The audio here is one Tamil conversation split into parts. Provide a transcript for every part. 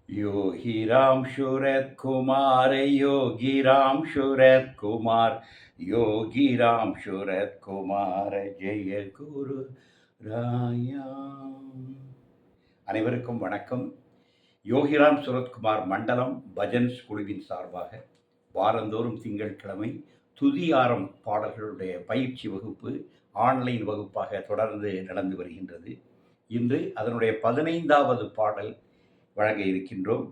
योगी राम शरद कुमार योगी राम शरद कुमार योगी राम शरद कुमार जय குரு ராயா. அனைவருக்கும் வணக்கம். யோகிராம் சுரத்குமார் மண்டலம் பஜன்ஸ் குழுவின் சார்பாக வாரந்தோறும் திங்கட்கிழமை துதியாரம் பாடல்களுடைய பயிற்சி வகுப்பு ஆன்லைன் வகுப்பாக தொடர்ந்து நடந்து வருகின்றது. இன்று அதனுடைய 15வது பாடல் வழங்க இருக்கின்றோம்.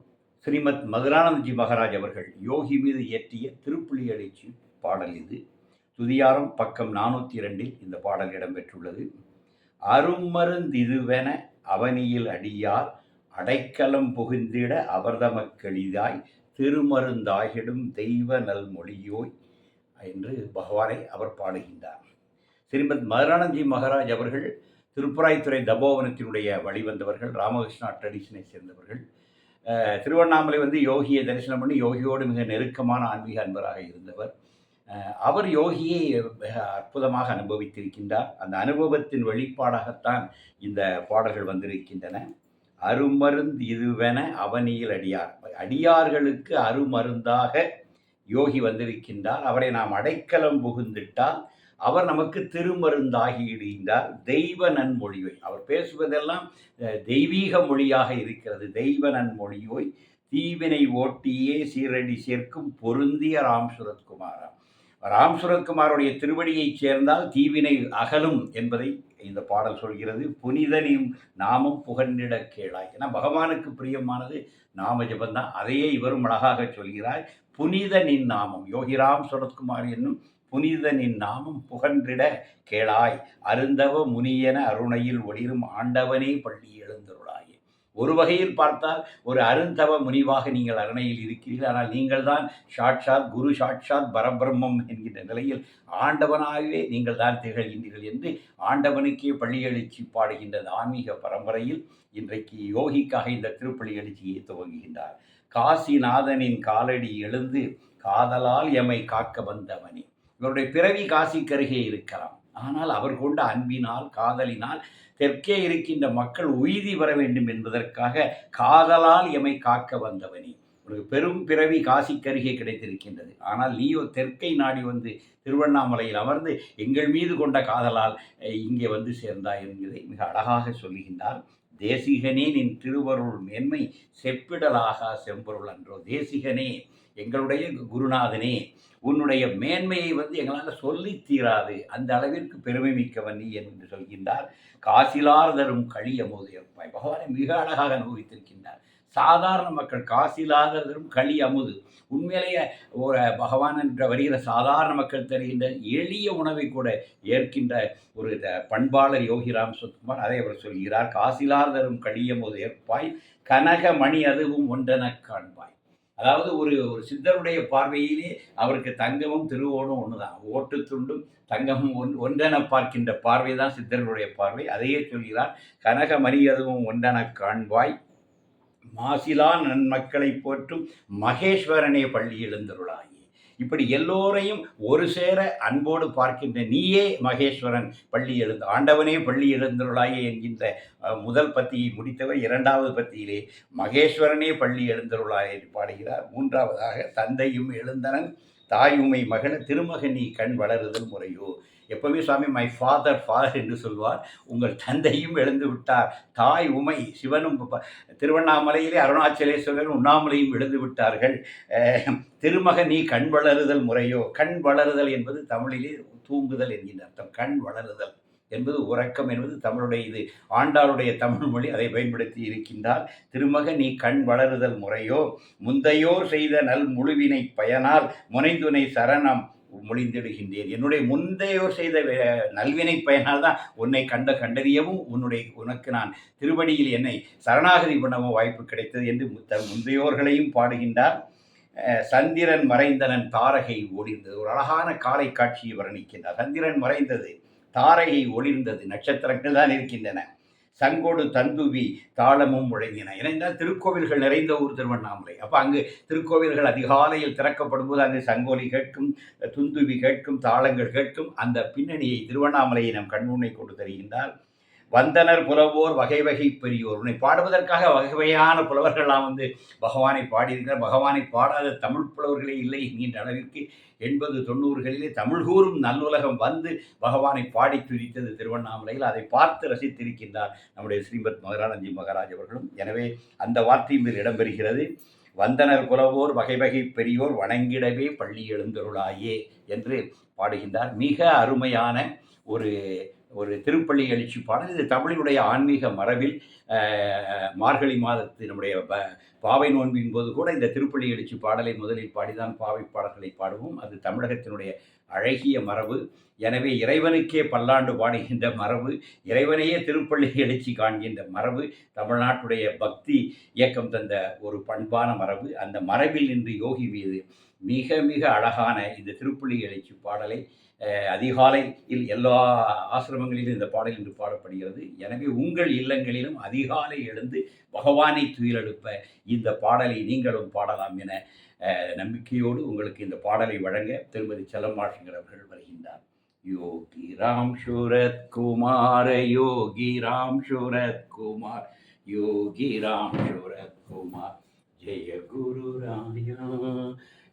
ஸ்ரீமத் மதுரானந்தஜி மகாராஜ் அவர்கள் யோகி மீது இயற்றிய திருப்புலி எழுச்சி பாடல் இது. துதியாரம் பக்கம் 402 இந்த பாடல் இடம்பெற்றுள்ளது. அருமருந்திதுவென அவனியில் அடியார் அடைக்கலம் புகுந்திட அவர்தமக்களிதாய் திருமருந்தாகிடும் தெய்வ நல்மொழியோய் என்று பகவானை அவர் பாடுகின்றார். ஸ்ரீமத் மதுரானந்தஜி மகாராஜ் அவர்கள் திருப்பராய்த்துறை தபோவனத்தினுடைய வழிவந்தவர்கள், ராமகிருஷ்ணா ட்ரெடிஷனை சேர்ந்தவர்கள். திருவண்ணாமலை யோகியை தரிசனம் பண்ணி யோகியோடு மிக நெருக்கமான ஆன்மீக அன்பராக இருந்தவர். அவர் யோகியை மிக அற்புதமாக அனுபவித்திருக்கின்றார். அந்த அனுபவத்தின் வெளிப்பாடாகத்தான் இந்த பாடல்கள் வந்திருக்கின்றன. அருமருந்து இதுவென அவனியில் அடியார், அடியார்களுக்கு அருமருந்தாக யோகி வந்திருக்கின்றார். அவரை நாம் அடைக்கலம் புகுந்திட்டால் அவர் நமக்கு திருமருந்தாகிடுகின்றார். தெய்வ நன்மொழியோய், அவர் பேசுவதெல்லாம் தெய்வீக மொழியாக இருக்கிறது. தெய்வ நன்மொழியோய் தீவினை ஓட்டியே சீரடி சேர்க்கும் பொருந்திய ராம் சுரத்குமாரா. ராம் சுரத்குமாருடைய திருவடியை சேர்ந்தால் தீவினை அகலும் என்பதை இந்த பாடல் சொல்கிறது. புனிதனின் நாமம் புகழ்ந்திட கேளாய். ஏன்னா பகவானுக்கு பிரியமானது நாம ஜபந்தான். அதையே இவரும் அழகாக சொல்கிறார். புனிதனின் நாமம், யோகிராம் சுரத்குமார் என்னும் புனிதனின் நாமம் புகன்றிட கேளாய். அருந்தவ முனியன அருணையில் ஒளிரும் ஆண்டவனே பள்ளி எழுந்தருளாயே. ஒரு வகையில் பார்த்தால் ஒரு அருந்தவ முனிவாக நீங்கள் அருணையில் இருக்கிறீர்கள். ஆனால் நீங்கள் தான் சாட்சாத் குரு, சாட்சாத் பரபிரம்மம் என்கின்ற நிலையில் ஆண்டவனாகவே நீங்கள் தான் திகழ்கின்றீர்கள் என்று ஆண்டவனுக்கே பள்ளி எழுச்சி பாடுகின்ற ஆன்மீக பரம்பரையில் இன்றைக்கு யோகிக்காக இந்த திருப்பள்ளி எழுச்சியை துவங்குகின்றார். காசிநாதனின் காலடி எழுந்து காதலால் எமை காக்க வந்தவனே. இவருடைய பிறவி காசிக்கு அருகே இருக்கலாம். ஆனால் அவர் கொண்ட அன்பினால், காதலினால் தெற்கே இருக்கின்ற மக்கள் உய்தி வர வேண்டும் என்பதற்காக காதலால் எமை காக்க வந்தவனே. ஒரு பெரும் பிறவி காசிக்கருகே கிடைத்திருக்கின்றது. ஆனால் நீயோ தெற்கை நாடி வந்து திருவண்ணாமலையில் அமர்ந்து எங்கள் மீது கொண்ட காதலால் இங்கே வந்து சேர்ந்தாய் என்பதை மிக அழகாக சொல்லுகின்றார். தேசிகனே நின் திருவருள் மேன்மை செப்பிடலாக செம்பொருள் அன்றோ. தேசிகனே, எங்களுடைய குருநாதனே, உன்னுடைய மேன்மையை எங்களால் சொல்லி தீராது, அந்த அளவிற்கு பெருமை மிக்கவன் நீ என்று சொல்கின்றார். காசிலார் தரும் களியமுதையப்பாய். பகவானை மிக அழகாக அனுபவித்திருக்கின்றார். சாதாரண மக்கள் காசிலார் தரும் களி அமுது. உண்மையிலேயே ஒரு பகவான் என்ற வருகிற சாதாரண மக்கள் தருகின்ற எளிய உணவை கூட ஏற்கின்ற ஒரு பண்பாளர் யோகிராம் சுரத்குமார். அதை அவர் சொல்கிறார். காசிலார் தரும் களியமுது ஏற்பாய் கனக மணி அதுவும் ஒன்றென காண்பாய். அதாவது ஒரு சித்தருடைய பார்வையிலே அவருக்கு தங்கமும் திருவோடும் ஒன்றுதான். ஓட்டு துண்டும் தங்கமும் ஒன்றென பார்க்கின்ற பார்வை தான் சித்தர்களுடைய பார்வை. அதையே சொல்கிறார். கனக மணி அதுவும் ஒன்றென காண்பாய் மாசிலா நன்மக்களை போற்றும் மகேஸ்வரனே பள்ளி எழுந்தருளாயே. இப்படி எல்லோரையும் ஒரு சேர அன்போடு பார்க்கின்ற நீயே மகேஸ்வரன் பள்ளி எழுந்து, ஆண்டவனே பள்ளி எழுந்தருளாயே என்கின்ற முதல் பத்தியை முடித்தவர் இரண்டாவது பத்தியிலே மகேஸ்வரனே பள்ளி எழுந்தருளாயே பாடுகிறார். மூன்றாவதாக தந்தையும் எழுந்தனன் தாயுமை மகள திருமகனி கண் வளருதல் முறையோ. எப்பவுமே சுவாமி மை ஃபாதர் என்று சொல்வார். உங்கள் தந்தையும் எழுந்து விட்டார், தாய் உமை சிவனும் திருவண்ணாமலையிலே அருணாச்சலேஸ்வரர் உண்ணாமலையும் எழுந்து விட்டார்கள். திருமக நீ கண் வளருதல் முறையோ. கண் வளருதல் என்பது தமிழிலே தூங்குதல் என்கின்ற அர்த்தம். கண் வளருதல் என்பது உறக்கம் என்பது தமிழுடைய இது ஆண்டாளுடைய தமிழ் மொழி. அதை பயன்படுத்தி இருக்கின்றார். திருமக நீ கண் வளருதல் முறையோ முந்தையோர் செய்த நல் முழுவினை பயனால் முனைந்துனை சரணம் மொழிந்திடுகின்றேன். என்னுடைய முந்தையோர் செய்த நல்வினை பயனால் தான் உன்னை கண்டறியவும் உனக்கு நான் திருவடியில் என்னை சரணாகதி பண்ணவும் வாய்ப்பு கிடைத்தது என்று முந்தையோர்களையும் பாடுகின்றார். சந்திரன் மறைந்தனன் தாரகை ஒளிர்ந்தது. ஒரு அழகான காலை காட்சியை வர்ணிக்கின்றார். சந்திரன் மறைந்தது, தாரகை ஒளிர்ந்தது, நட்சத்திரங்கள் தான் இருக்கின்றன. சங்கோடு தந்துவி தாளமும் முழங்கின. ஏனென்றால் திருக்கோவில்கள் நிறைந்த ஊர் திருவண்ணாமலை. அப்போ அங்கு திருக்கோவில்கள் அதிகாலையில் திறக்கப்படும் போது அங்கு சங்கோலி கேட்கும், துந்துவி கேட்கும், தாளங்கள் கேட்கும். அந்த பின்னணியை திருவண்ணாமலையை நம் கண்முன்னை கொண்டு தருகின்றார். வந்தனர் புலவோர் வகை வகை பெரியோர். உன்னை பாடுவதற்காக வகை வகையான புலவர்கள்லாம் பகவானை பாடியிருக்கிறார். பகவானை பாடாத தமிழ் புலவர்களே இல்லை என்கின்ற அளவிற்கு 80, 90களிலே தமிழ் கூறும் நல்லுலகம் பகவானை பாடி துதித்தது திருவண்ணாமலையில். அதை பார்த்து ரசித்திருக்கின்றார் நம்முடைய ஸ்ரீமத் மகரானந்தி மகாராஜ் அவர்களும். எனவே அந்த வார்த்தையும் இதில் இடம்பெறுகிறது. வந்தனர் புலவோர் வகை வகை பெரியோர் வணங்கிடவே பள்ளி எழுந்தருளாயே என்று பாடுகின்றார். மிக அருமையான ஒரு ஒரு திருப்பள்ளி எழுச்சி பாடல். இது தமிழினுடைய ஆன்மீக மரபில் மார்கழி மாதத்து நம்முடைய பாவை நோன்பின் போது கூட இந்த திருப்பள்ளி எழுச்சி பாடலை முதலில் பாடிதான் பாவை பாடல்களை பாடுவோம். அது தமிழகத்தினுடைய அழகிய மரபு. எனவே இறைவனுக்கே பல்லாண்டு பாடுகின்ற மரபு, இறைவனையே திருப்பள்ளி எழுச்சி காண்கின்ற மரபு தமிழ்நாட்டுடைய பக்தி இயக்கம் தந்த ஒரு பண்பான மரபு. அந்த மரபில் நின்று யோகி மீது மிக மிக அழகான இந்த திருப்பள்ளி எழுச்சி பாடலை அதிகாலையில் எல்லா ஆசிரமங்களிலும் இந்த பாடல் இன்று பாடப்படுகிறது. எனவே உங்கள் இல்லங்களிலும் அதிகாலை எழுந்து பகவானை துயிலெழுப்ப இந்த பாடலை நீங்களும் பாடலாம் என நம்பிக்கையோடு உங்களுக்கு இந்த பாடலை வழங்க திருமதி செல்லம்மாள் அவர்கள் வருகின்றார். யோகி ராம் சூரத் குமார, யோகி ராம் சூரத் குமார், யோகி ராம் சூரத் குமார், ஜெய குரு ராயா.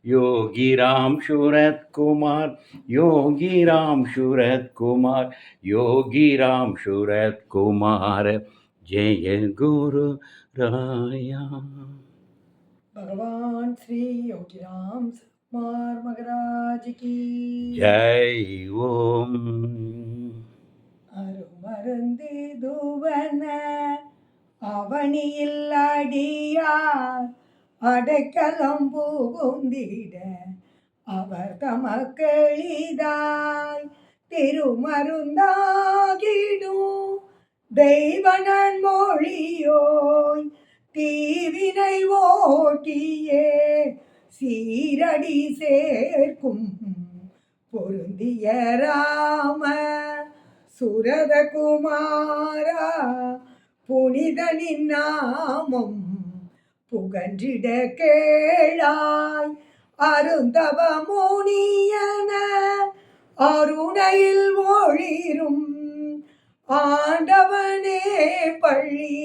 योगी राम शूरत कुमार, योगी राम शूरत कुमार, योगी राम शूरत कुमार, जय गुरु राया. भगवान श्री योगी राम कुमार महाराज की जय. ओम அருமருந்தி துவன அவனியில் அடியார் அடைக்கலம் புகுந்திட அவர் தமக்களிதாய் திருமருந்தாகிடும் தெய்வனன் மொழியோய் தீவினை ஓட்டியே சீரடி சேர்க்கும் பொருந்திய ராம சுரத குமாரா புனிதனின் நாமம் புகன்றிட கேளாய் அருந்தவ முனியன அருணையில் ஒளிரும் ஆண்டவனே பள்ளி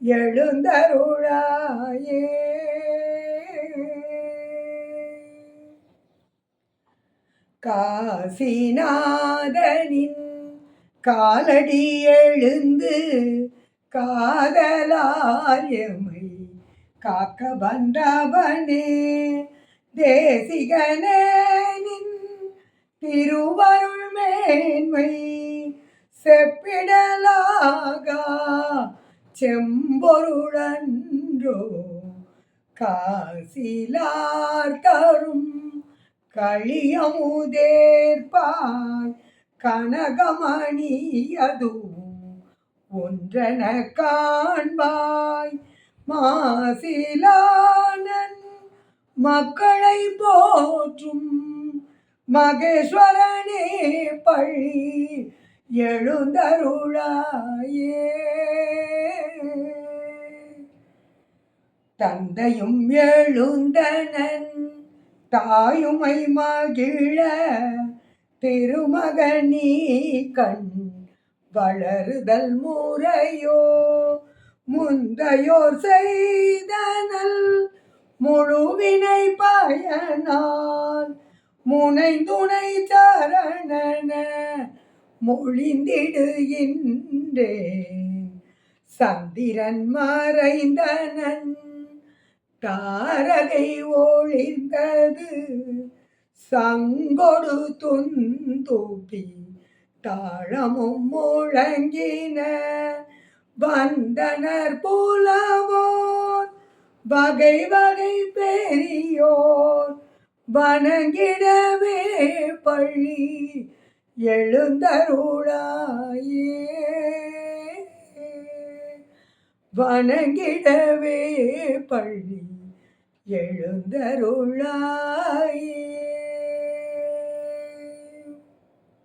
எழுந்தருளாயே. காசிநாதனின் காலடி எழுந்து காதலாயமை காக்க வந்தவனே தேசிகனின் திருவருள் மேன்மை செப்பிடலாகா செம்பொருளன்றோ காசிலார் தரும் களியமுதேற்பாய் கனகமணியதுவும் ஒன்றென காண்பாய் மாசிலானன் மக்களை போற்றும் மகேஸ்வரனே பள்ளி எழுந்தருளாயே. தந்தையும் எழுந்தனன் தாயுமை மகிழ திருமகனீ கண் வளருதல் முறையோ முந்தையோர் செய்தனல் முழுவினை பயனால் முனைந்துணை சரணன மொழிந்திடுகின்றேன். சந்திரன் மறைந்தனன் தாரகை ஒளிர்ந்தது சங்கொடு துந்தூப்பி தாளமும் முழங்கின வந்தனர் புலவோர் வகை வகை பெரியோர் வணங்கிடவே பள்ளி எழுந்தருளாயே. வணங்கிடவே பள்ளி எழுந்தருளாயே.